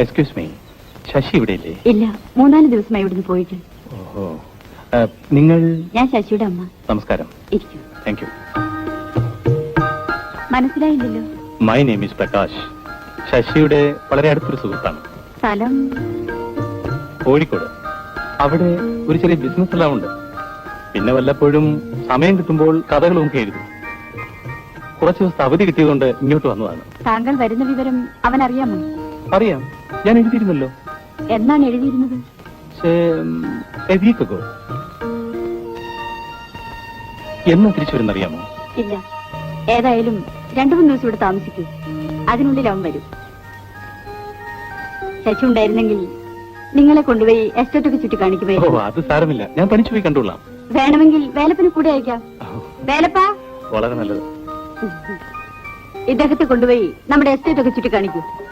Excuse me, Sasi ഇവിടെ ഇല്ലേ? ഇല്ല, 3-4 ദിവസമായി ഇവിടുന്ന് പോയിട്ട്. ഓഹോ, നിങ്ങൾ? ഞാൻ ശശിയുടെ അമ്മ. നമസ്കാരം. ഇരിക്കൂ. Thank you. മനസ്സിലായില്ലല്ലോ. My name is Prakash. ശശിയുടെ വളരെ അടുത്തൊരു സുഹൃത്താണ്. സ്ഥലം കോഴിക്കോട്. അവിടെ ഒരു ചെറിയ ബിസിനസ് എല്ലാം ഉണ്ട്. പിന്നെ വല്ലപ്പോഴും സമയം കിട്ടുമ്പോൾ കഥകളും ഒക്കെ എഴുതും. കുറച്ച് ദിവസത്തെ അവധി കിട്ടിയതുകൊണ്ട് ഇങ്ങോട്ട് വന്നതാണ്. താങ്കൾ വരുന്ന വിവരം അവൻ അറിയാമോ? അറിയാം, ഞാൻ എഴുതിയിരുന്നല്ലോ. എന്നാണ് എഴുതിയിരുന്നത്? എന്നാ തിരിച്ചു വരുന്നറിയാമോ? ഇല്ല, ഏതായാലും 2-3 ദിവസം ഇവിടെ താമസിക്കൂ. അതിനുള്ളിൽ അവൻ വരും. ശശി ഉണ്ടായിരുന്നെങ്കിൽ നിങ്ങളെ കൊണ്ടുപോയി എസ്റ്റേറ്റൊക്കെ ചുറ്റി ഓ, കാണിക്കുമായിരുന്നു. അത് സാരമില്ല, ഞാൻ തനിച്ചു പോയി കണ്ടോളാം. വേണമെങ്കിൽ വേലപ്പന് കൂടെ അയക്കാം. വേലപ്പാ, വളരെ നല്ലത്. ഇദ്ദേഹത്തെ കൊണ്ടുപോയി നമ്മുടെ എസ്റ്റേറ്റൊക്കെ ചുറ്റി കാണിക്കൂ.